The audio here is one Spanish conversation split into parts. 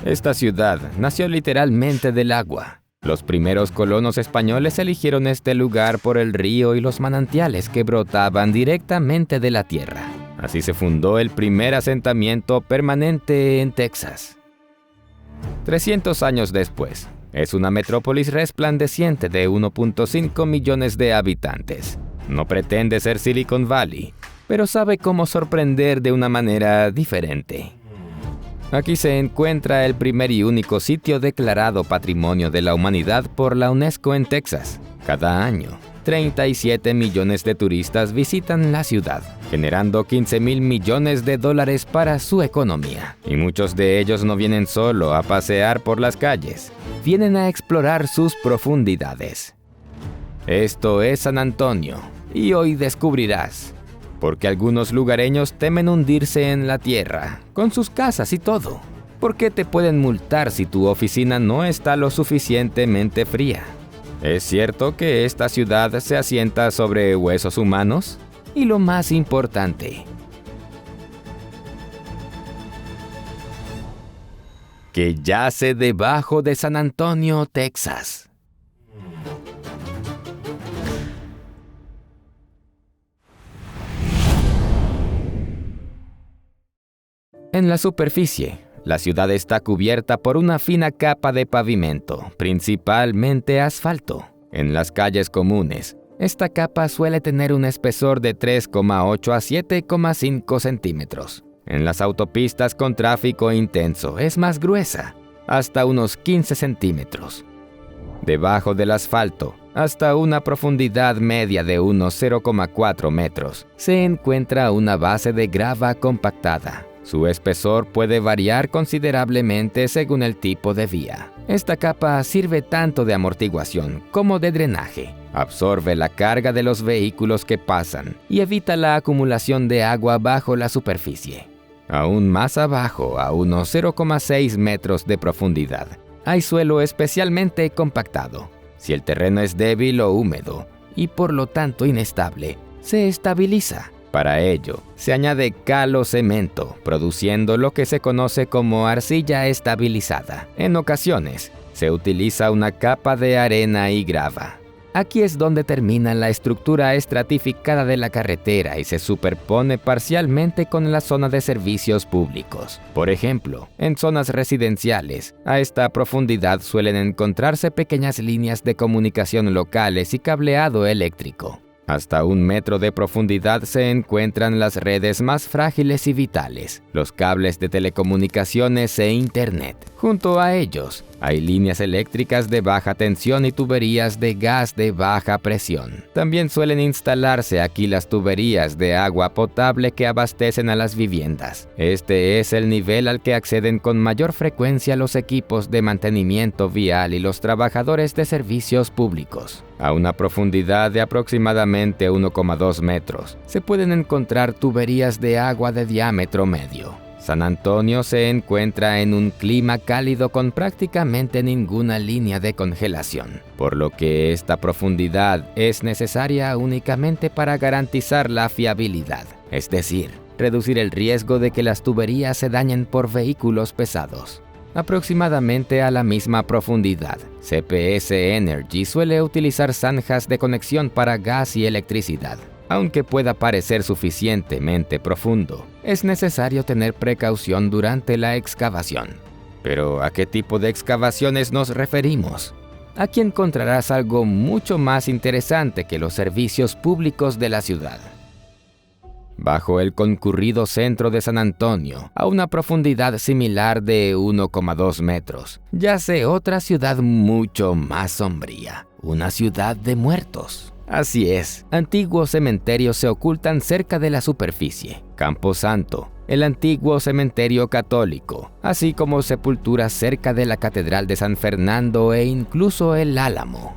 Esta ciudad nació literalmente del agua. Los primeros colonos españoles eligieron este lugar por el río y los manantiales que brotaban directamente de la tierra. Así se fundó el primer asentamiento permanente en Texas. 300 años después, es una metrópolis resplandeciente de 1.5 millones de habitantes. No pretende ser Silicon Valley, pero sabe cómo sorprender de una manera diferente. Aquí se encuentra el primer y único sitio declarado Patrimonio de la Humanidad por la UNESCO en Texas. Cada año, 37 millones de turistas visitan la ciudad, generando 15,000 millones de dólares para su economía. Y muchos de ellos no vienen solo a pasear por las calles, vienen a explorar sus profundidades. Esto es San Antonio, y hoy descubrirás porque algunos lugareños temen hundirse en la tierra, con sus casas y todo. ¿Por qué te pueden multar si tu oficina no está lo suficientemente fría? ¿Es cierto que esta ciudad se asienta sobre huesos humanos? Y lo más importante, que yace debajo de San Antonio, Texas. En la superficie, la ciudad está cubierta por una fina capa de pavimento, principalmente asfalto. En las calles comunes, esta capa suele tener un espesor de 3,8 a 7,5 centímetros. En las autopistas con tráfico intenso es más gruesa, hasta unos 15 centímetros. Debajo del asfalto, hasta una profundidad media de unos 0,4 metros, se encuentra una base de grava compactada. Su espesor puede variar considerablemente según el tipo de vía. Esta capa sirve tanto de amortiguación como de drenaje. Absorbe la carga de los vehículos que pasan y evita la acumulación de agua bajo la superficie. Aún más abajo, a unos 0,6 metros de profundidad, hay suelo especialmente compactado. Si el terreno es débil o húmedo, y por lo tanto inestable, se estabiliza. Para ello, se añade cal o cemento, produciendo lo que se conoce como arcilla estabilizada. En ocasiones, se utiliza una capa de arena y grava. Aquí es donde termina la estructura estratificada de la carretera y se superpone parcialmente con la zona de servicios públicos. Por ejemplo, en zonas residenciales, a esta profundidad suelen encontrarse pequeñas líneas de comunicación locales y cableado eléctrico. Hasta 1 metro de profundidad se encuentran las redes más frágiles y vitales, los cables de telecomunicaciones e Internet. Junto a ellos, hay líneas eléctricas de baja tensión y tuberías de gas de baja presión. También suelen instalarse aquí las tuberías de agua potable que abastecen a las viviendas. Este es el nivel al que acceden con mayor frecuencia los equipos de mantenimiento vial y los trabajadores de servicios públicos. A una profundidad de aproximadamente 1,2 metros, se pueden encontrar tuberías de agua de diámetro medio. San Antonio se encuentra en un clima cálido con prácticamente ninguna línea de congelación, por lo que esta profundidad es necesaria únicamente para garantizar la fiabilidad, es decir, reducir el riesgo de que las tuberías se dañen por vehículos pesados. Aproximadamente a la misma profundidad, CPS Energy suele utilizar zanjas de conexión para gas y electricidad. Aunque pueda parecer suficientemente profundo, es necesario tener precaución durante la excavación. Pero, ¿a qué tipo de excavaciones nos referimos? Aquí encontrarás algo mucho más interesante que los servicios públicos de la ciudad. Bajo el concurrido centro de San Antonio, a una profundidad similar de 1,2 metros, yace otra ciudad mucho más sombría, una ciudad de muertos. Así es, antiguos cementerios se ocultan cerca de la superficie. Campo Santo, el antiguo cementerio católico, así como sepulturas cerca de la Catedral de San Fernando e incluso el Álamo.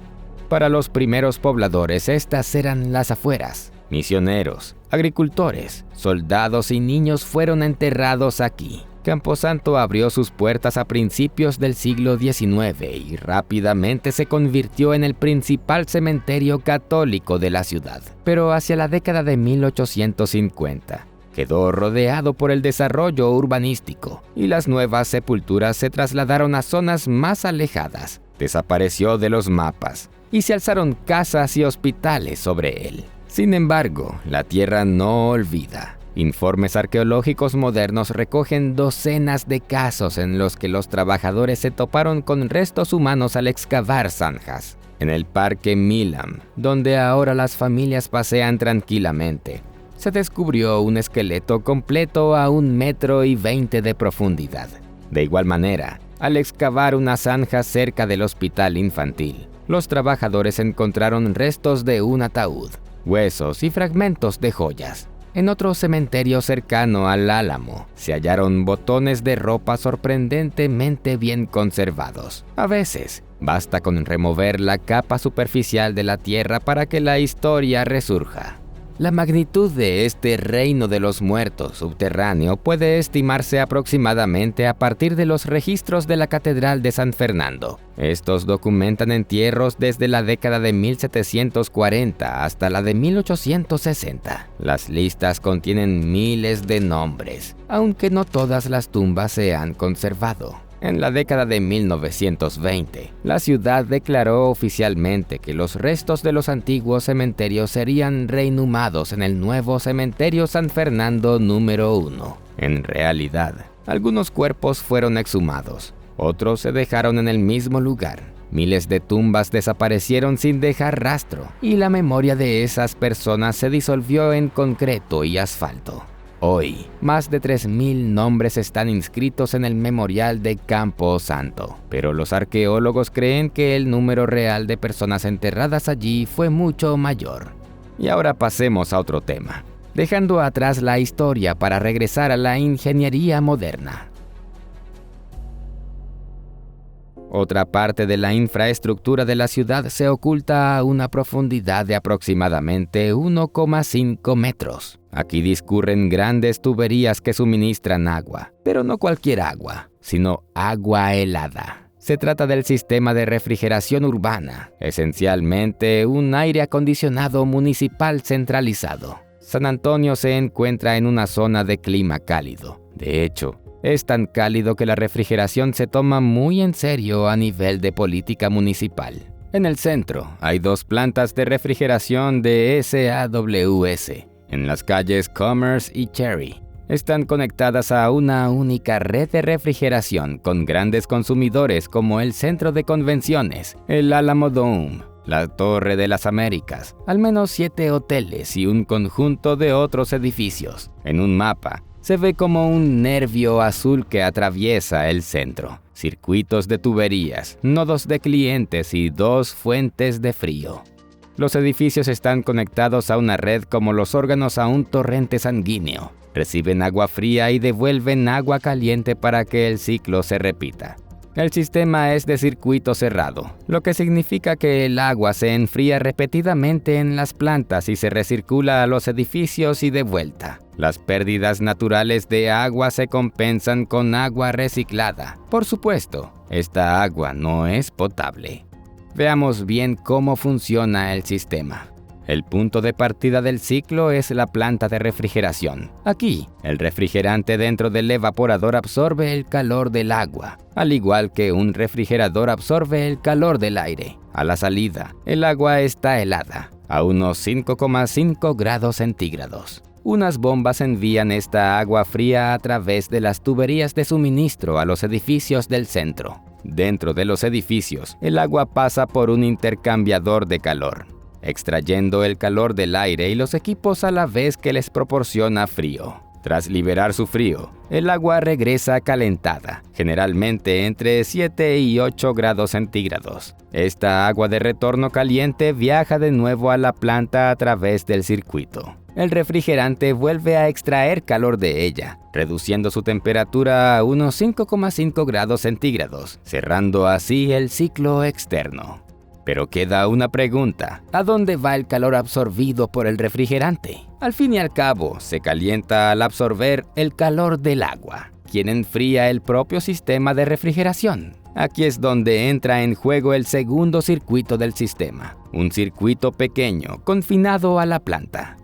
Para los primeros pobladores, estas eran las afueras. Misioneros, agricultores, soldados y niños fueron enterrados aquí. Camposanto abrió sus puertas a principios del siglo XIX y rápidamente se convirtió en el principal cementerio católico de la ciudad. Pero hacia la década de 1850, quedó rodeado por el desarrollo urbanístico y las nuevas sepulturas se trasladaron a zonas más alejadas. Desapareció de los mapas y se alzaron casas y hospitales sobre él. Sin embargo, la tierra no olvida. Informes arqueológicos modernos recogen docenas de casos en los que los trabajadores se toparon con restos humanos al excavar zanjas. En el Parque Milam, donde ahora las familias pasean tranquilamente, se descubrió un esqueleto completo a 1,20 m de profundidad. De igual manera, al excavar una zanja cerca del hospital infantil, los trabajadores encontraron restos de un ataúd, huesos y fragmentos de joyas. En otro cementerio cercano al Álamo, se hallaron botones de ropa sorprendentemente bien conservados. A veces, basta con remover la capa superficial de la tierra para que la historia resurja. La magnitud de este reino de los muertos subterráneo puede estimarse aproximadamente a partir de los registros de la Catedral de San Fernando. Estos documentan entierros desde la década de 1740 hasta la de 1860. Las listas contienen miles de nombres, aunque no todas las tumbas se han conservado. En la década de 1920, la ciudad declaró oficialmente que los restos de los antiguos cementerios serían reinhumados en el nuevo cementerio San Fernando número 1. En realidad, algunos cuerpos fueron exhumados, otros se dejaron en el mismo lugar. Miles de tumbas desaparecieron sin dejar rastro, y la memoria de esas personas se disolvió en concreto y asfalto. Hoy, más de 3,000 nombres están inscritos en el memorial de Campo Santo, pero los arqueólogos creen que el número real de personas enterradas allí fue mucho mayor. Y ahora pasemos a otro tema, dejando atrás la historia para regresar a la ingeniería moderna. Otra parte de la infraestructura de la ciudad se oculta a una profundidad de aproximadamente 1,5 metros. Aquí discurren grandes tuberías que suministran agua, pero no cualquier agua, sino agua helada. Se trata del sistema de refrigeración urbana, esencialmente un aire acondicionado municipal centralizado. San Antonio se encuentra en una zona de clima cálido. De hecho, es tan cálido que la refrigeración se toma muy en serio a nivel de política municipal. En el centro hay 2 plantas de refrigeración de SAWS, en las calles Commerce y Cherry. Están conectadas a una única red de refrigeración con grandes consumidores como el Centro de Convenciones, el Alamo Dome, la Torre de las Américas, al menos 7 hoteles y un conjunto de otros edificios. En un mapa, se ve como un nervio azul que atraviesa el centro. Circuitos de tuberías, nodos de clientes y 2 fuentes de frío. Los edificios están conectados a una red como los órganos a un torrente sanguíneo. Reciben agua fría y devuelven agua caliente para que el ciclo se repita. El sistema es de circuito cerrado, lo que significa que el agua se enfría repetidamente en las plantas y se recircula a los edificios y de vuelta. Las pérdidas naturales de agua se compensan con agua reciclada. Por supuesto, esta agua no es potable. Veamos bien cómo funciona el sistema. El punto de partida del ciclo es la planta de refrigeración. Aquí, el refrigerante dentro del evaporador absorbe el calor del agua, al igual que un refrigerador absorbe el calor del aire. A la salida, el agua está helada, a unos 5,5 grados centígrados. Unas bombas envían esta agua fría a través de las tuberías de suministro a los edificios del centro. Dentro de los edificios, el agua pasa por un intercambiador de calor, extrayendo el calor del aire y los equipos a la vez que les proporciona frío. Tras liberar su frío, el agua regresa calentada, generalmente entre 7 y 8 grados centígrados. Esta agua de retorno caliente viaja de nuevo a la planta a través del circuito. El refrigerante vuelve a extraer calor de ella, reduciendo su temperatura a unos 5,5 grados centígrados, cerrando así el ciclo externo. Pero queda una pregunta: ¿a dónde va el calor absorbido por el refrigerante? Al fin y al cabo, se calienta al absorber el calor del agua, quien enfría el propio sistema de refrigeración. Aquí es donde entra en juego el segundo circuito del sistema, un circuito pequeño confinado a la planta.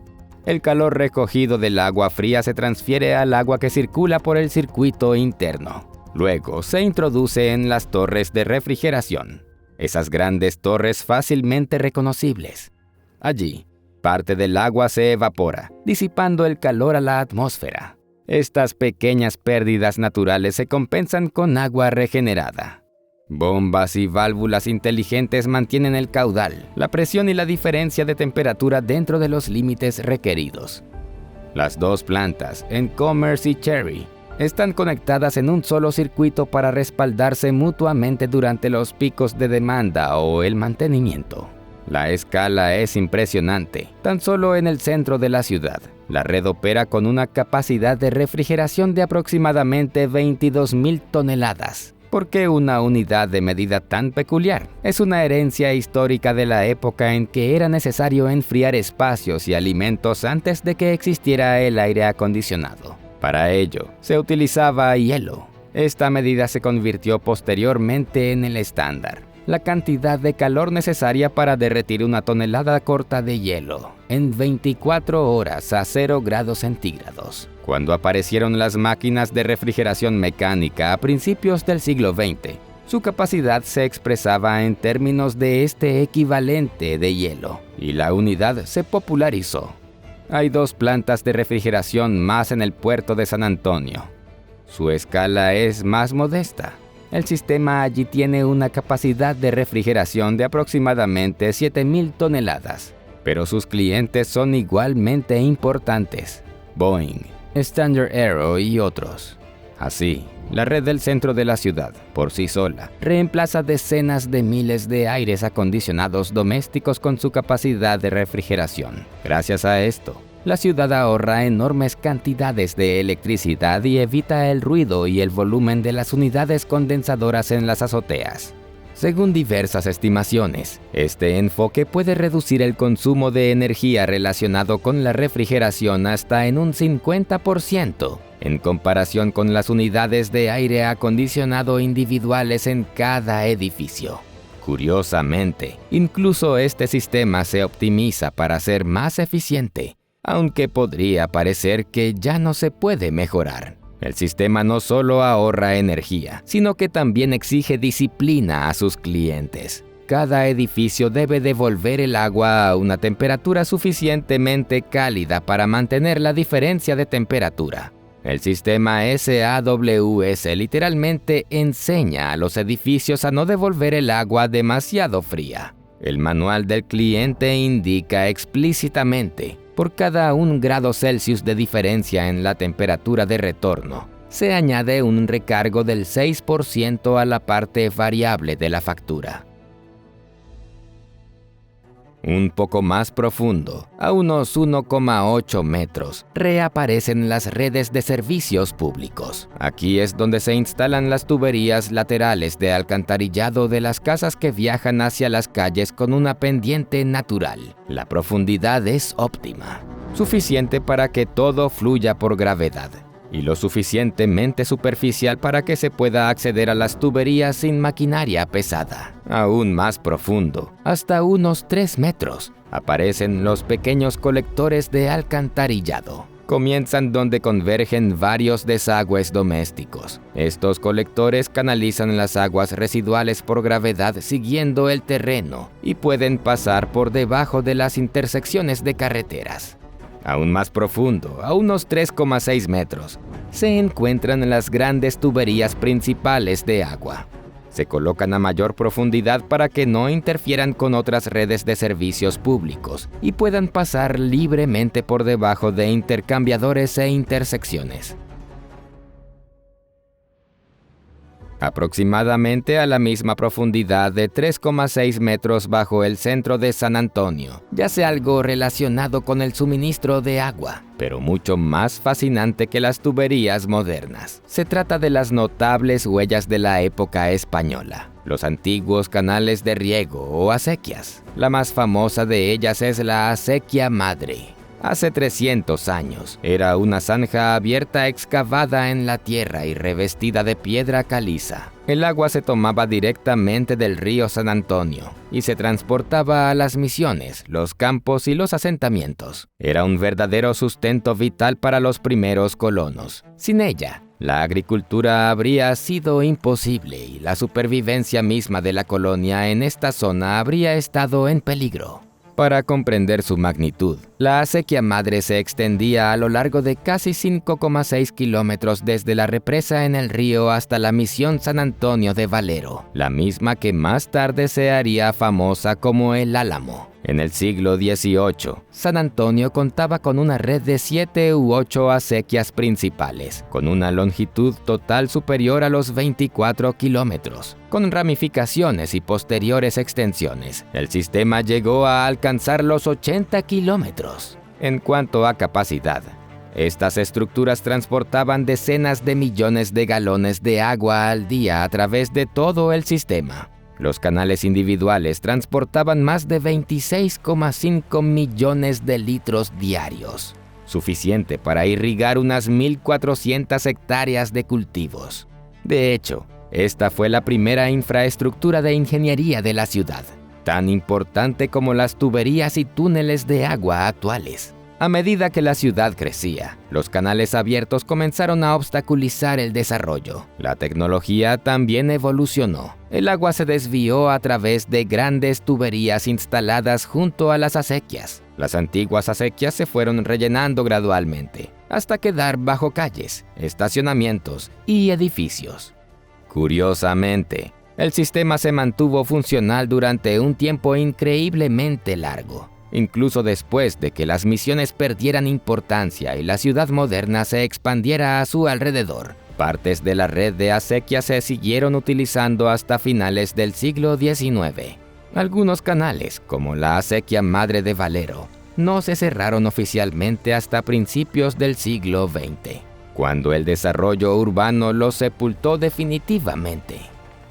El calor recogido del agua fría se transfiere al agua que circula por el circuito interno. Luego se introduce en las torres de refrigeración. Esas grandes torres fácilmente reconocibles. Allí, parte del agua se evapora, disipando el calor a la atmósfera. Estas pequeñas pérdidas naturales se compensan con agua regenerada. Bombas y válvulas inteligentes mantienen el caudal, la presión y la diferencia de temperatura dentro de los límites requeridos. Las dos plantas, en Commerce y Cherry, están conectadas en un solo circuito para respaldarse mutuamente durante los picos de demanda o el mantenimiento. La escala es impresionante. Tan solo en el centro de la ciudad, la red opera con una capacidad de refrigeración de aproximadamente 22,000 toneladas. ¿Por qué una unidad de medida tan peculiar? Es una herencia histórica de la época en que era necesario enfriar espacios y alimentos antes de que existiera el aire acondicionado. Para ello, se utilizaba hielo. Esta medida se convirtió posteriormente en el estándar. La cantidad de calor necesaria para derretir una tonelada corta de hielo en 24 horas a 0 grados centígrados. Cuando aparecieron las máquinas de refrigeración mecánica a principios del siglo XX, su capacidad se expresaba en términos de este equivalente de hielo, y la unidad se popularizó. Hay 2 plantas de refrigeración más en el puerto de San Antonio. Su escala es más modesta. El sistema allí tiene una capacidad de refrigeración de aproximadamente 7,000 toneladas, pero sus clientes son igualmente importantes: Boeing, Standard Aero y otros. Así, la red del centro de la ciudad, por sí sola, reemplaza decenas de miles de aires acondicionados domésticos con su capacidad de refrigeración. Gracias a esto, la ciudad ahorra enormes cantidades de electricidad y evita el ruido y el volumen de las unidades condensadoras en las azoteas. Según diversas estimaciones, este enfoque puede reducir el consumo de energía relacionado con la refrigeración hasta en un 50%, en comparación con las unidades de aire acondicionado individuales en cada edificio. Curiosamente, incluso este sistema se optimiza para ser más eficiente, aunque podría parecer que ya no se puede mejorar. El sistema no solo ahorra energía, sino que también exige disciplina a sus clientes. Cada edificio debe devolver el agua a una temperatura suficientemente cálida para mantener la diferencia de temperatura. El sistema SAWS literalmente enseña a los edificios a no devolver el agua demasiado fría. El manual del cliente indica explícitamente: por cada 1 grado Celsius de diferencia en la temperatura de retorno, se añade un recargo del 6% a la parte variable de la factura. Un poco más profundo, a unos 1,8 metros, reaparecen las redes de servicios públicos. Aquí es donde se instalan las tuberías laterales de alcantarillado de las casas que viajan hacia las calles con una pendiente natural. La profundidad es óptima, suficiente para que todo fluya por gravedad, y lo suficientemente superficial para que se pueda acceder a las tuberías sin maquinaria pesada. Aún más profundo, hasta unos 3 metros, aparecen los pequeños colectores de alcantarillado. Comienzan donde convergen varios desagües domésticos. Estos colectores canalizan las aguas residuales por gravedad siguiendo el terreno y pueden pasar por debajo de las intersecciones de carreteras. Aún más profundo, a unos 3,6 metros, se encuentran las grandes tuberías principales de agua. Se colocan a mayor profundidad para que no interfieran con otras redes de servicios públicos y puedan pasar libremente por debajo de intercambiadores e intersecciones. Aproximadamente a la misma profundidad de 3,6 metros bajo el centro de San Antonio, yace algo relacionado con el suministro de agua, pero mucho más fascinante que las tuberías modernas. Se trata de las notables huellas de la época española, los antiguos canales de riego o acequias. La más famosa de ellas es la Acequia Madre. Hace 300 años, era una zanja abierta excavada en la tierra y revestida de piedra caliza. El agua se tomaba directamente del río San Antonio y se transportaba a las misiones, los campos y los asentamientos. Era un verdadero sustento vital para los primeros colonos. Sin ella, la agricultura habría sido imposible y la supervivencia misma de la colonia en esta zona habría estado en peligro. Para comprender su magnitud, la acequia madre se extendía a lo largo de casi 5,6 kilómetros desde la represa en el río hasta la misión San Antonio de Valero, la misma que más tarde se haría famosa como el Álamo. En el siglo XVIII, San Antonio contaba con una red de 7 u 8 acequias principales, con una longitud total superior a los 24 kilómetros. Con ramificaciones y posteriores extensiones, el sistema llegó a alcanzar los 80 kilómetros. En cuanto a capacidad, estas estructuras transportaban decenas de millones de galones de agua al día a través de todo el sistema. Los canales individuales transportaban más de 26,5 millones de litros diarios, suficiente para irrigar unas 1.400 hectáreas de cultivos. De hecho, esta fue la primera infraestructura de ingeniería de la ciudad, tan importante como las tuberías y túneles de agua actuales. A medida que la ciudad crecía, los canales abiertos comenzaron a obstaculizar el desarrollo. La tecnología también evolucionó. El agua se desvió a través de grandes tuberías instaladas junto a las acequias. Las antiguas acequias se fueron rellenando gradualmente, hasta quedar bajo calles, estacionamientos y edificios. Curiosamente, el sistema se mantuvo funcional durante un tiempo increíblemente largo. Incluso después de que las misiones perdieran importancia y la ciudad moderna se expandiera a su alrededor, partes de la red de acequias se siguieron utilizando hasta finales del siglo XIX. Algunos canales, como la acequia Madre de Valero, no se cerraron oficialmente hasta principios del siglo XX, cuando el desarrollo urbano los sepultó definitivamente.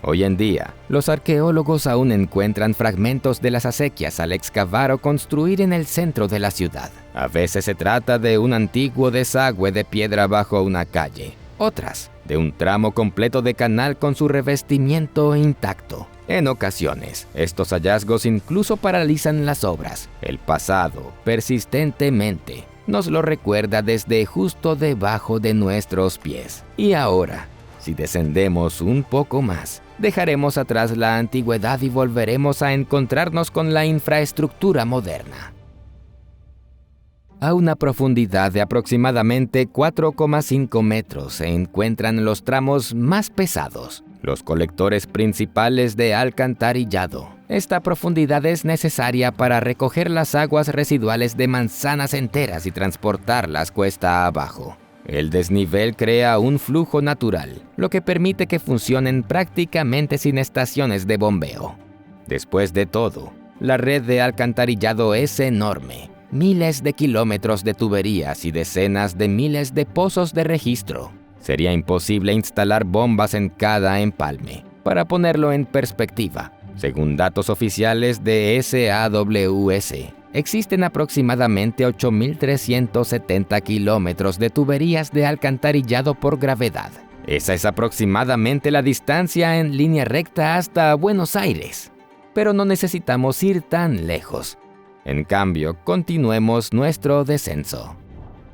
Hoy en día, los arqueólogos aún encuentran fragmentos de las acequias al excavar o construir en el centro de la ciudad. A veces se trata de un antiguo desagüe de piedra bajo una calle, otras de un tramo completo de canal con su revestimiento intacto. En ocasiones, estos hallazgos incluso paralizan las obras. El pasado, persistentemente, nos lo recuerda desde justo debajo de nuestros pies. Y ahora, si descendemos un poco más, dejaremos atrás la antigüedad y volveremos a encontrarnos con la infraestructura moderna. A una profundidad de aproximadamente 4,5 metros se encuentran los tramos más pesados, los colectores principales de alcantarillado. Esta profundidad es necesaria para recoger las aguas residuales de manzanas enteras y transportarlas cuesta abajo. El desnivel crea un flujo natural, lo que permite que funcionen prácticamente sin estaciones de bombeo. Después de todo, la red de alcantarillado es enorme. Miles de kilómetros de tuberías y decenas de miles de pozos de registro. Sería imposible instalar bombas en cada empalme. Para ponerlo en perspectiva, según datos oficiales de SAWS, existen aproximadamente 8.370 kilómetros de tuberías de alcantarillado por gravedad. Esa es aproximadamente la distancia en línea recta hasta Buenos Aires. Pero no necesitamos ir tan lejos. En cambio, continuemos nuestro descenso.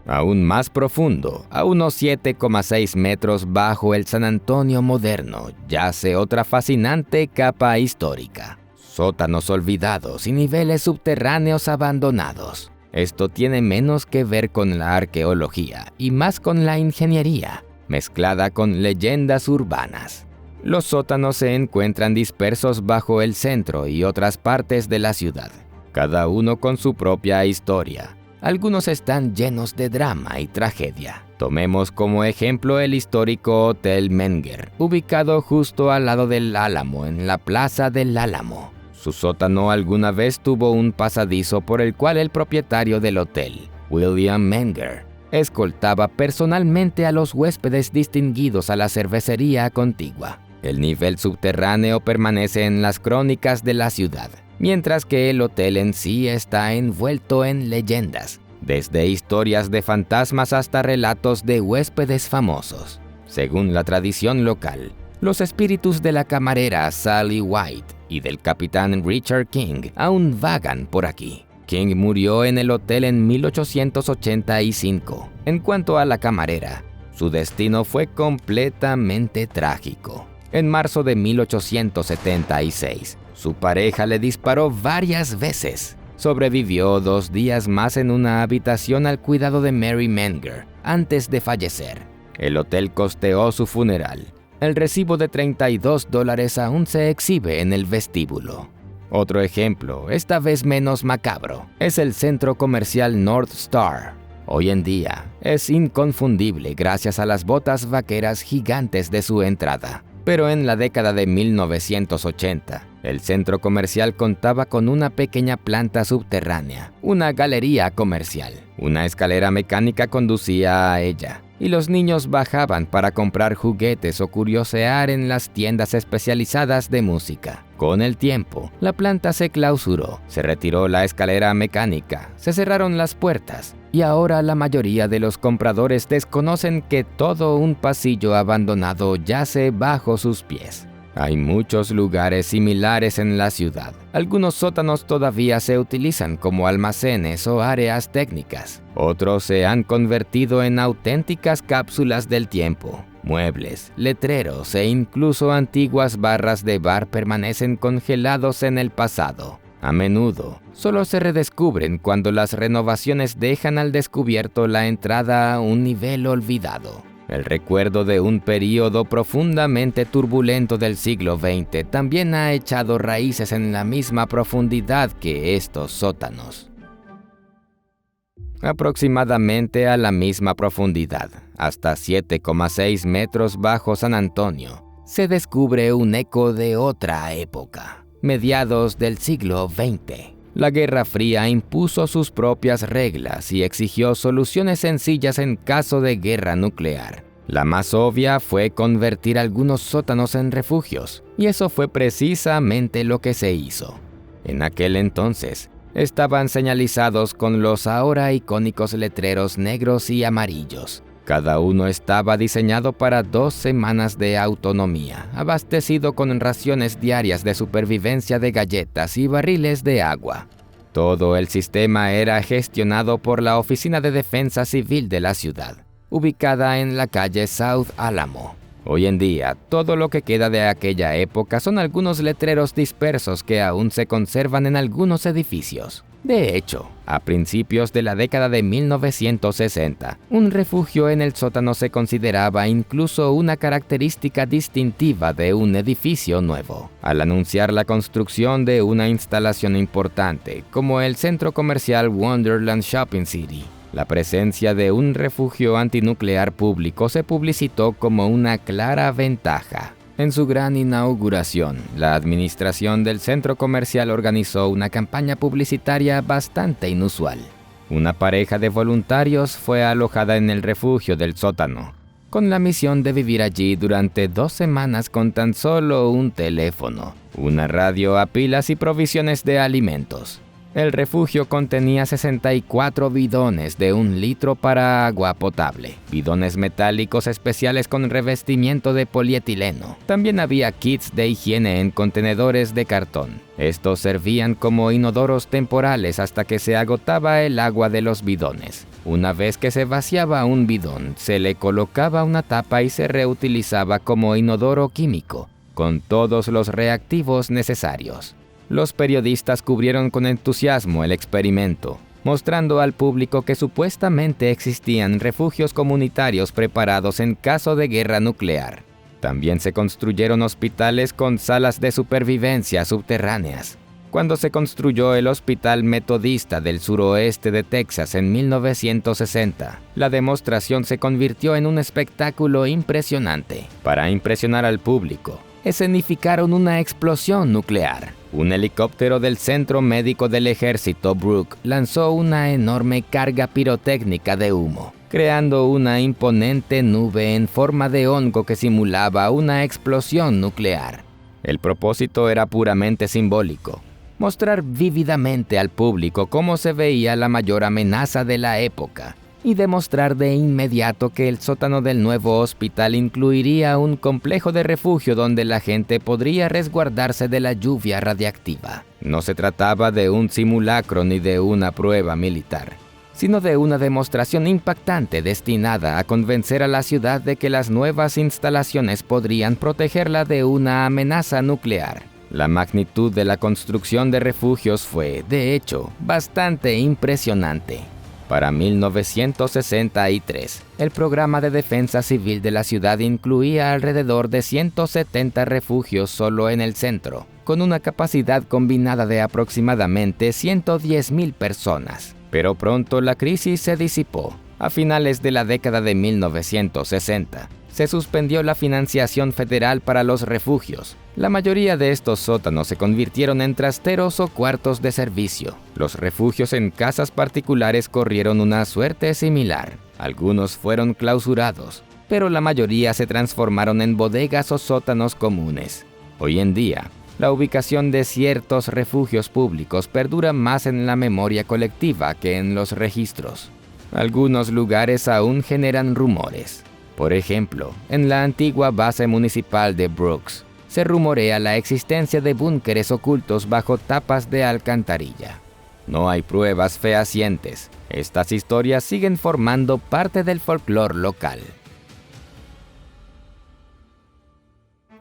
Aún más profundo, a unos 7,6 metros bajo el San Antonio moderno, yace otra fascinante capa histórica. Sótanos olvidados y niveles subterráneos abandonados. Esto tiene menos que ver con la arqueología y más con la ingeniería, mezclada con leyendas urbanas. Los sótanos se encuentran dispersos bajo el centro y otras partes de la ciudad, cada uno con su propia historia. Algunos están llenos de drama y tragedia. Tomemos como ejemplo el histórico Hotel Menger, ubicado justo al lado del Álamo, en la Plaza del Álamo. Su sótano alguna vez tuvo un pasadizo por el cual el propietario del hotel, William Menger, escoltaba personalmente a los huéspedes distinguidos a la cervecería contigua. El nivel subterráneo permanece en las crónicas de la ciudad, mientras que el hotel en sí está envuelto en leyendas. desde historias de fantasmas hasta relatos de huéspedes famosos. Según la tradición local, los espíritus de la camarera Sally White y del capitán Richard King aún vagan por aquí. King murió en el hotel en 1885. En cuanto a la camarera, su destino fue completamente trágico. En marzo de 1876, su pareja le disparó varias veces. Sobrevivió 2 días más en una habitación al cuidado de Mary Menger antes de fallecer. El hotel costeó su funeral. El recibo de $32 aún se exhibe en el vestíbulo. Otro ejemplo, esta vez menos macabro, es el centro comercial North Star. Hoy en día, es inconfundible gracias a las botas vaqueras gigantes de su entrada. Pero en la década de 1980, el centro comercial contaba con una pequeña planta subterránea, una galería comercial. Una escalera mecánica conducía a ella, y los niños bajaban para comprar juguetes o curiosear en las tiendas especializadas de música. Con el tiempo, la planta se clausuró, se retiró la escalera mecánica, se cerraron las puertas, y ahora la mayoría de los compradores desconocen que todo un pasillo abandonado yace bajo sus pies. Hay muchos lugares similares en la ciudad. Algunos sótanos todavía se utilizan como almacenes o áreas técnicas. Otros se han convertido en auténticas cápsulas del tiempo. Muebles, letreros e incluso antiguas barras de bar permanecen congelados en el pasado. A menudo, solo se redescubren cuando las renovaciones dejan al descubierto la entrada a un nivel olvidado. El recuerdo de un período profundamente turbulento del siglo XX también ha echado raíces en la misma profundidad que estos sótanos. Aproximadamente a la misma profundidad, hasta 7,6 metros bajo San Antonio, se descubre un eco de otra época, mediados del siglo XX. La Guerra Fría impuso sus propias reglas y exigió soluciones sencillas en caso de guerra nuclear. La más obvia fue convertir algunos sótanos en refugios, y eso fue precisamente lo que se hizo. En aquel entonces, estaban señalizados con los ahora icónicos letreros negros y amarillos. Cada uno estaba diseñado para 2 semanas de autonomía, abastecido con raciones diarias de supervivencia de galletas y barriles de agua. Todo el sistema era gestionado por la Oficina de Defensa Civil de la ciudad, ubicada en la calle South Alamo. Hoy en día, todo lo que queda de aquella época son algunos letreros dispersos que aún se conservan en algunos edificios. De hecho, a principios de la década de 1960, un refugio en el sótano se consideraba incluso una característica distintiva de un edificio nuevo. Al anunciar la construcción de una instalación importante, como el centro comercial Wonderland Shopping City, la presencia de un refugio antinuclear público se publicitó como una clara ventaja. En su gran inauguración, la administración del centro comercial organizó una campaña publicitaria bastante inusual. Una pareja de voluntarios fue alojada en el refugio del sótano, con la misión de vivir allí durante 2 semanas con tan solo un teléfono, una radio a pilas y provisiones de alimentos. El refugio contenía 64 bidones de 1 litro para agua potable, bidones metálicos especiales con revestimiento de polietileno. También había kits de higiene en contenedores de cartón. Estos servían como inodoros temporales hasta que se agotaba el agua de los bidones. Una vez que se vaciaba un bidón, se le colocaba una tapa y se reutilizaba como inodoro químico, con todos los reactivos necesarios. Los periodistas cubrieron con entusiasmo el experimento, mostrando al público que supuestamente existían refugios comunitarios preparados en caso de guerra nuclear. También se construyeron hospitales con salas de supervivencia subterráneas. Cuando se construyó el Hospital Metodista del suroeste de Texas en 1960, la demostración se convirtió en un espectáculo impresionante. Para impresionar al público, escenificaron una explosión nuclear. Un helicóptero del Centro Médico del Ejército Brooke lanzó una enorme carga pirotécnica de humo, creando una imponente nube en forma de hongo que simulaba una explosión nuclear. El propósito era puramente simbólico. mostrar vívidamente al público cómo se veía la mayor amenaza de la época y demostrar de inmediato que el sótano del nuevo hospital incluiría un complejo de refugio donde la gente podría resguardarse de la lluvia radiactiva. No se trataba de un simulacro ni de una prueba militar, sino de una demostración impactante destinada a convencer a la ciudad de que las nuevas instalaciones podrían protegerla de una amenaza nuclear. La magnitud de la construcción de refugios fue, de hecho, bastante impresionante. Para 1963, el programa de defensa civil de la ciudad incluía alrededor de 170 refugios solo en el centro, con una capacidad combinada de aproximadamente 110,000 personas. Pero pronto la crisis se disipó. A finales de la década de 1960, se suspendió la financiación federal para los refugios. La mayoría de estos sótanos se convirtieron en trasteros o cuartos de servicio. Los refugios en casas particulares corrieron una suerte similar. Algunos fueron clausurados, pero la mayoría se transformaron en bodegas o sótanos comunes. Hoy en día, la ubicación de ciertos refugios públicos perdura más en la memoria colectiva que en los registros. Algunos lugares aún generan rumores. Por ejemplo, en la antigua base municipal de Brooks, se rumorea la existencia de búnkeres ocultos bajo tapas de alcantarilla. No hay pruebas fehacientes. Estas historias siguen formando parte del folclore local.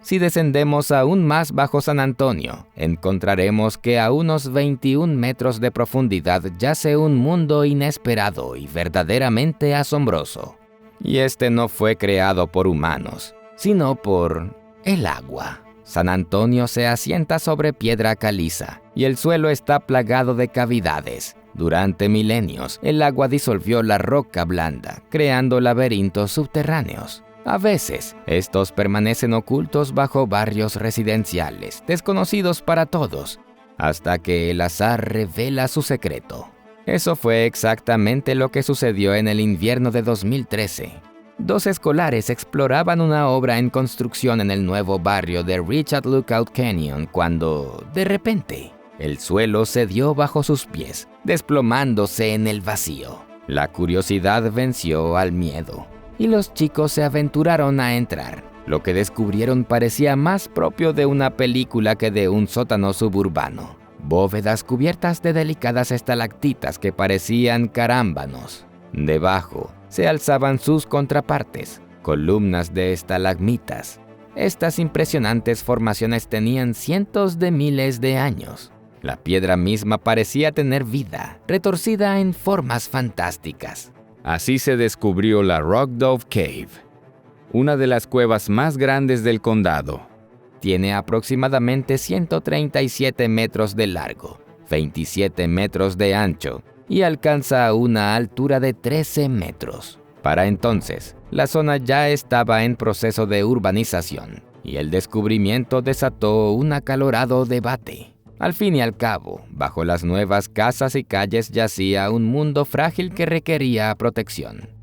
Si descendemos aún más bajo San Antonio, encontraremos que a unos 21 metros de profundidad yace un mundo inesperado y verdaderamente asombroso. Y este no fue creado por humanos, sino por el agua. San Antonio se asienta sobre piedra caliza y el suelo está plagado de cavidades. Durante milenios, el agua disolvió la roca blanda, creando laberintos subterráneos. A veces, estos permanecen ocultos bajo barrios residenciales, desconocidos para todos, hasta que el azar revela su secreto. Eso fue exactamente lo que sucedió en el invierno de 2013. Dos escolares exploraban una obra en construcción en el nuevo barrio de Richard Lookout Canyon cuando, de repente, el suelo cedió bajo sus pies, desplomándose en el vacío. La curiosidad venció al miedo, y los chicos se aventuraron a entrar. Lo que descubrieron parecía más propio de una película que de un sótano suburbano. Bóvedas cubiertas de delicadas estalactitas que parecían carámbanos. Debajo se alzaban sus contrapartes, columnas de estalagmitas. Estas impresionantes formaciones tenían cientos de miles de años. La piedra misma parecía tener vida, retorcida en formas fantásticas. Así se descubrió la Rock Dove Cave, una de las cuevas más grandes del condado. Tiene aproximadamente 137 metros de largo, 27 metros de ancho y alcanza una altura de 13 metros. Para entonces, la zona ya estaba en proceso de urbanización y el descubrimiento desató un acalorado debate. Al fin y al cabo, bajo las nuevas casas y calles yacía un mundo frágil que requería protección.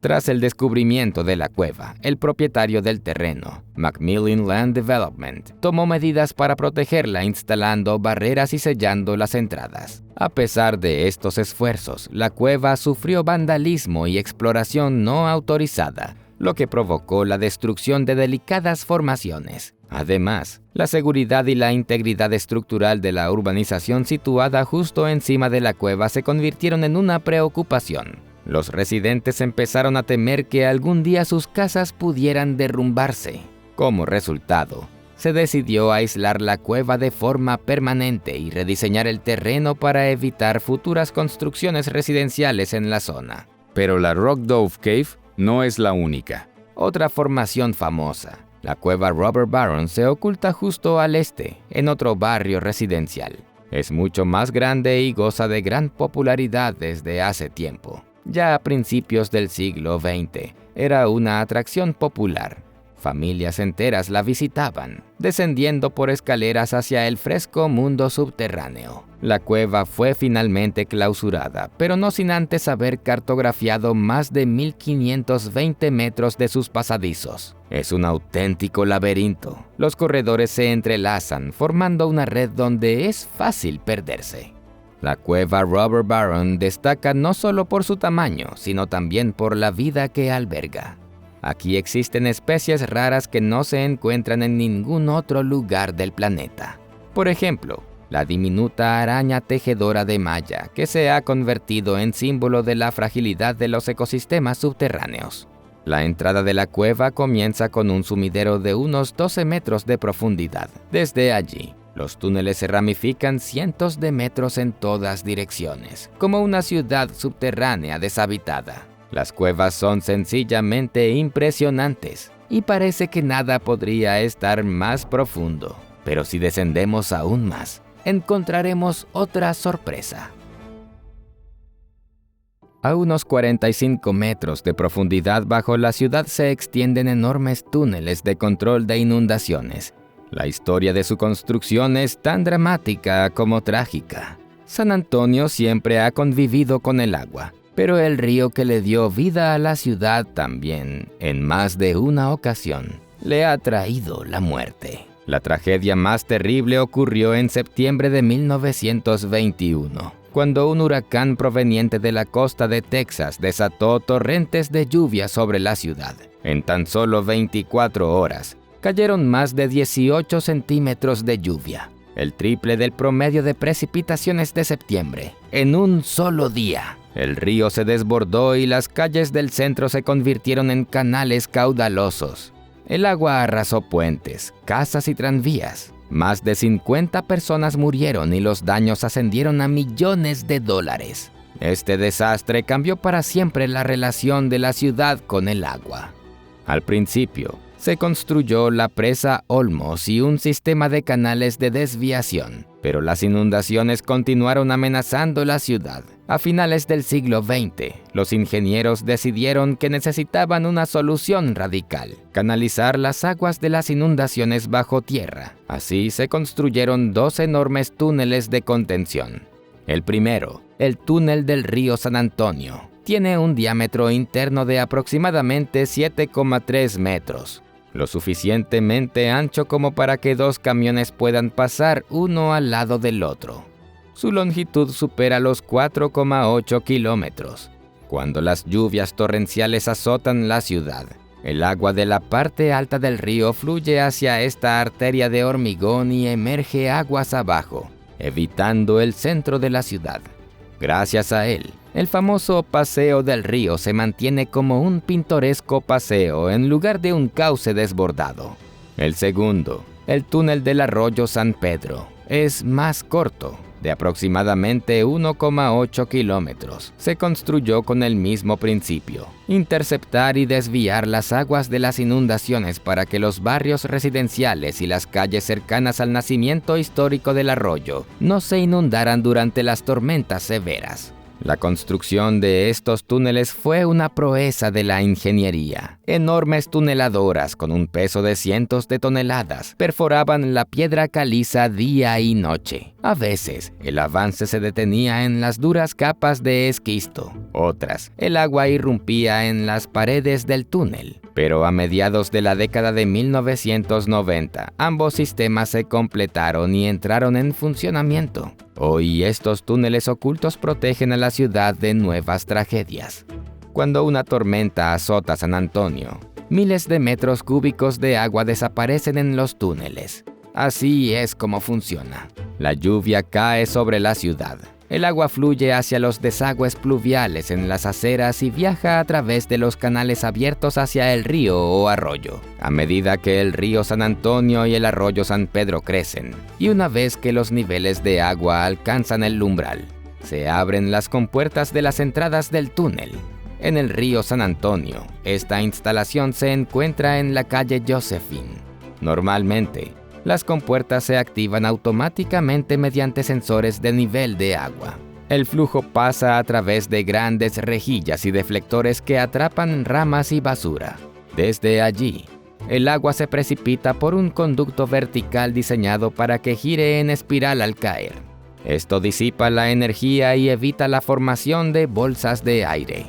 Tras el descubrimiento de la cueva, el propietario del terreno, Macmillan Land Development, tomó medidas para protegerla instalando barreras y sellando las entradas. A pesar de estos esfuerzos, la cueva sufrió vandalismo y exploración no autorizada, lo que provocó la destrucción de delicadas formaciones. Además, la seguridad y la integridad estructural de la urbanización situada justo encima de la cueva se convirtieron en una preocupación. Los residentes empezaron a temer que algún día sus casas pudieran derrumbarse. Como resultado, se decidió aislar la cueva de forma permanente y rediseñar el terreno para evitar futuras construcciones residenciales en la zona. Pero la Rock Dove Cave no es la única. Otra formación famosa, la cueva Robert Barron, se oculta justo al este, en otro barrio residencial. Es mucho más grande y goza de gran popularidad desde hace tiempo. Ya a principios del siglo XX, era una atracción popular. Familias enteras la visitaban, descendiendo por escaleras hacia el fresco mundo subterráneo. La cueva fue finalmente clausurada, pero no sin antes haber cartografiado más de 1520 metros de sus pasadizos. Es un auténtico laberinto. Los corredores se entrelazan, formando una red donde es fácil perderse. La cueva Robber Baron destaca no solo por su tamaño, sino también por la vida que alberga. Aquí existen especies raras que no se encuentran en ningún otro lugar del planeta. Por ejemplo, la diminuta araña tejedora de malla, que se ha convertido en símbolo de la fragilidad de los ecosistemas subterráneos. La entrada de la cueva comienza con un sumidero de unos 12 metros de profundidad. Desde allí, los túneles se ramifican cientos de metros en todas direcciones, como una ciudad subterránea deshabitada. Las cuevas son sencillamente impresionantes, y parece que nada podría estar más profundo. Pero si descendemos aún más, encontraremos otra sorpresa. A unos 45 metros de profundidad bajo la ciudad se extienden enormes túneles de control de inundaciones. La historia de su construcción es tan dramática como trágica. San Antonio siempre ha convivido con el agua, pero el río que le dio vida a la ciudad también, en más de una ocasión, le ha traído la muerte. La tragedia más terrible ocurrió en septiembre de 1921, cuando un huracán proveniente de la costa de Texas desató torrentes de lluvia sobre la ciudad. En tan solo 24 horas, cayeron más de 18 centímetros de lluvia, el triple del promedio de precipitaciones de septiembre, en un solo día. El río se desbordó y las calles del centro se convirtieron en canales caudalosos. El agua arrasó puentes, casas y tranvías. Más de 50 personas murieron y los daños ascendieron a millones de dólares. Este desastre cambió para siempre la relación de la ciudad con el agua. Al principio, se construyó la presa Olmos y un sistema de canales de desviación, pero las inundaciones continuaron amenazando la ciudad. A finales del siglo XX, los ingenieros decidieron que necesitaban una solución radical: canalizar las aguas de las inundaciones bajo tierra. Así se construyeron 2 enormes túneles de contención. El primero, el túnel del río San Antonio, tiene un diámetro interno de aproximadamente 7,3 metros. Lo suficientemente ancho como para que 2 camiones puedan pasar uno al lado del otro. Su longitud supera los 4,8 kilómetros. Cuando las lluvias torrenciales azotan la ciudad, el agua de la parte alta del río fluye hacia esta arteria de hormigón y emerge aguas abajo, evitando el centro de la ciudad. Gracias a él, el famoso Paseo del Río se mantiene como un pintoresco paseo en lugar de un cauce desbordado. El segundo, el túnel del arroyo San Pedro, es más corto, de aproximadamente 1,8 kilómetros. Se construyó con el mismo principio: interceptar y desviar las aguas de las inundaciones para que los barrios residenciales y las calles cercanas al nacimiento histórico del arroyo no se inundaran durante las tormentas severas. La construcción de estos túneles fue una proeza de la ingeniería. Enormes tuneladoras con un peso de cientos de toneladas perforaban la piedra caliza día y noche. A veces, el avance se detenía en las duras capas de esquisto. Otras, el agua irrumpía en las paredes del túnel. Pero a mediados de la década de 1990, ambos sistemas se completaron y entraron en funcionamiento. Hoy estos túneles ocultos protegen a la ciudad de nuevas tragedias. Cuando una tormenta azota San Antonio, miles de metros cúbicos de agua desaparecen en los túneles. Así es como funciona. La lluvia cae sobre la ciudad. El agua fluye hacia los desagües pluviales en las aceras y viaja a través de los canales abiertos hacia el río o arroyo. A medida que el río San Antonio y el arroyo San Pedro crecen, y una vez que los niveles de agua alcanzan el umbral, se abren las compuertas de las entradas del túnel. En el río San Antonio, esta instalación se encuentra en la calle Josephine. Normalmente, las compuertas se activan automáticamente mediante sensores de nivel de agua. El flujo pasa a través de grandes rejillas y deflectores que atrapan ramas y basura. Desde allí, el agua se precipita por un conducto vertical diseñado para que gire en espiral al caer. Esto disipa la energía y evita la formación de bolsas de aire.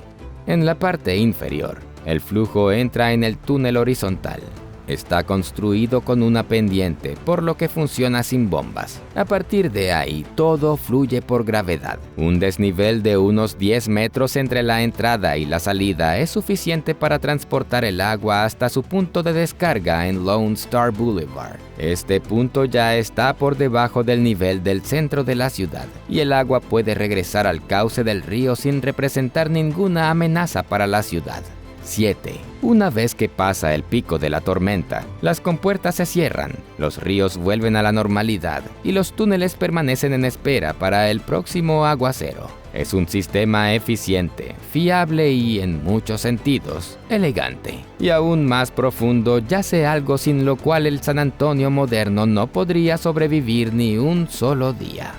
En la parte inferior, el flujo entra en el túnel horizontal. Está construido con una pendiente, por lo que funciona sin bombas. A partir de ahí, todo fluye por gravedad. Un desnivel de unos 10 metros entre la entrada y la salida es suficiente para transportar el agua hasta su punto de descarga en Lone Star Boulevard. Este punto ya está por debajo del nivel del centro de la ciudad, y el agua puede regresar al cauce del río sin representar ninguna amenaza para la ciudad. 7. Una vez que pasa el pico de la tormenta, las compuertas se cierran, los ríos vuelven a la normalidad y los túneles permanecen en espera para el próximo aguacero. Es un sistema eficiente, fiable y, en muchos sentidos, elegante. Y aún más profundo, yace algo sin lo cual el San Antonio moderno no podría sobrevivir ni un solo día.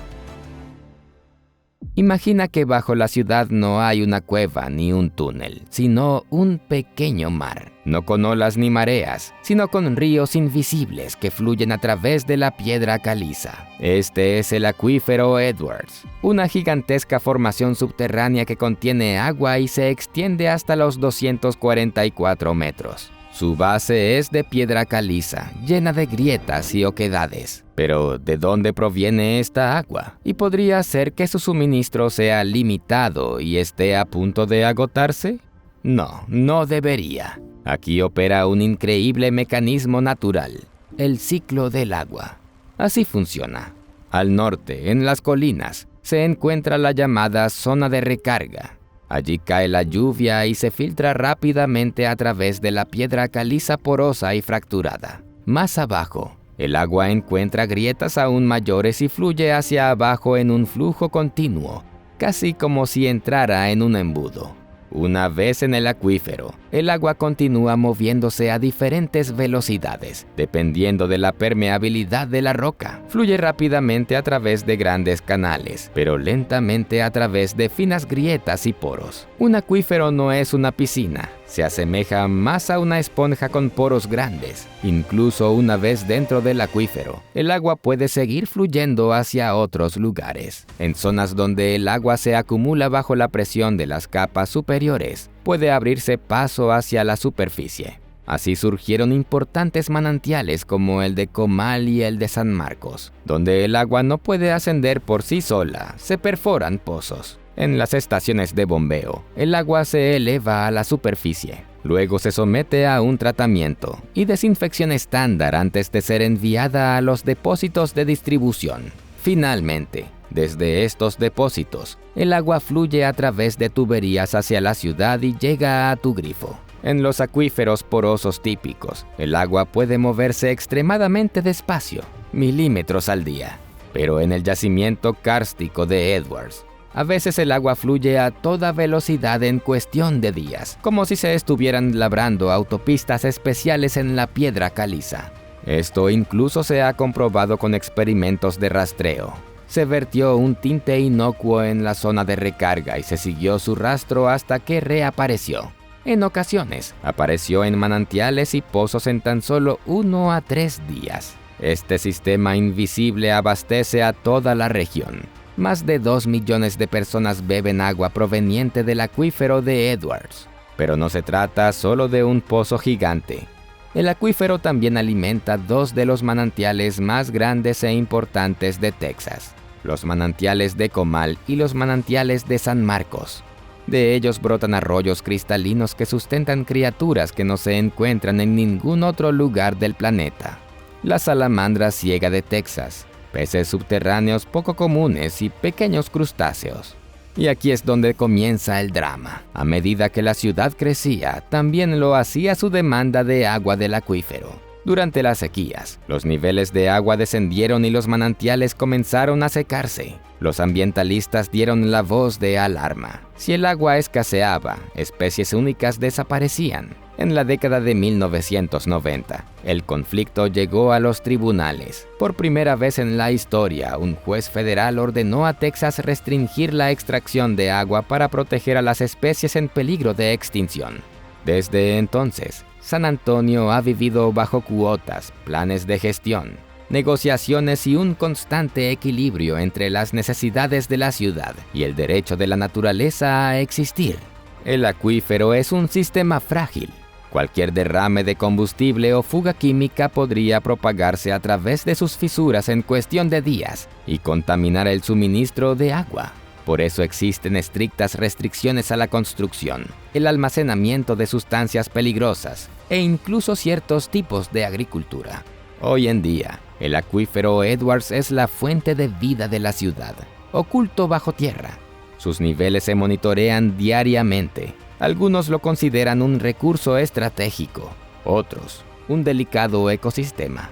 Imagina que bajo la ciudad no hay una cueva ni un túnel, sino un pequeño mar, no con olas ni mareas, sino con ríos invisibles que fluyen a través de la piedra caliza. Este es el acuífero Edwards, una gigantesca formación subterránea que contiene agua y se extiende hasta los 244 metros. Su base es de piedra caliza, llena de grietas y oquedades. Pero, ¿de dónde proviene esta agua? ¿Y podría ser que su suministro sea limitado y esté a punto de agotarse? No, no debería. Aquí opera un increíble mecanismo natural, el ciclo del agua. Así funciona. Al norte, en las colinas, se encuentra la llamada zona de recarga. Allí cae la lluvia y se filtra rápidamente a través de la piedra caliza porosa y fracturada. Más abajo, el agua encuentra grietas aún mayores y fluye hacia abajo en un flujo continuo, casi como si entrara en un embudo. Una vez en el acuífero, el agua continúa moviéndose a diferentes velocidades, dependiendo de la permeabilidad de la roca. Fluye rápidamente a través de grandes canales, pero lentamente a través de finas grietas y poros. Un acuífero no es una piscina, se asemeja más a una esponja con poros grandes. Incluso una vez dentro del acuífero, el agua puede seguir fluyendo hacia otros lugares. En zonas donde el agua se acumula bajo la presión de las capas superiores, puede abrirse paso hacia la superficie. Así surgieron importantes manantiales como el de Comal y el de San Marcos. Donde el agua no puede ascender por sí sola, se perforan pozos. En las estaciones de bombeo, el agua se eleva a la superficie. Luego se somete a un tratamiento y desinfección estándar antes de ser enviada a los depósitos de distribución. Finalmente, desde estos depósitos, el agua fluye a través de tuberías hacia la ciudad y llega a tu grifo. En los acuíferos porosos típicos, el agua puede moverse extremadamente despacio, milímetros al día. Pero en el yacimiento kárstico de Edwards, a veces el agua fluye a toda velocidad en cuestión de días, como si se estuvieran labrando autopistas especiales en la piedra caliza. Esto incluso se ha comprobado con experimentos de rastreo. Se vertió un tinte inocuo en la zona de recarga y se siguió su rastro hasta que reapareció. En ocasiones, apareció en manantiales y pozos en tan solo 1 a 3 días. Este sistema invisible abastece a toda la región. Más de 2 millones de personas beben agua proveniente del acuífero de Edwards. Pero no se trata solo de un pozo gigante. El acuífero también alimenta 2 de los manantiales más grandes e importantes de Texas, los manantiales de Comal y los manantiales de San Marcos. De ellos brotan arroyos cristalinos que sustentan criaturas que no se encuentran en ningún otro lugar del planeta. La salamandra ciega de Texas, peces subterráneos poco comunes y pequeños crustáceos. Y aquí es donde comienza el drama. A medida que la ciudad crecía, también lo hacía su demanda de agua del acuífero. Durante las sequías, los niveles de agua descendieron y los manantiales comenzaron a secarse. Los ambientalistas dieron la voz de alarma. Si el agua escaseaba, especies únicas desaparecían. En la década de 1990, el conflicto llegó a los tribunales. Por primera vez en la historia, un juez federal ordenó a Texas restringir la extracción de agua para proteger a las especies en peligro de extinción. Desde entonces, San Antonio ha vivido bajo cuotas, planes de gestión, negociaciones y un constante equilibrio entre las necesidades de la ciudad y el derecho de la naturaleza a existir. El acuífero es un sistema frágil. Cualquier derrame de combustible o fuga química podría propagarse a través de sus fisuras en cuestión de días y contaminar el suministro de agua. Por eso existen estrictas restricciones a la construcción, el almacenamiento de sustancias peligrosas e incluso ciertos tipos de agricultura. Hoy en día, el acuífero Edwards es la fuente de vida de la ciudad, oculto bajo tierra. Sus niveles se monitorean diariamente. Algunos lo consideran un recurso estratégico, otros un delicado ecosistema.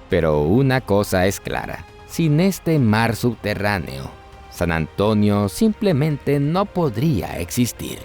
Pero una cosa es clara: sin este mar subterráneo, San Antonio simplemente no podría existir.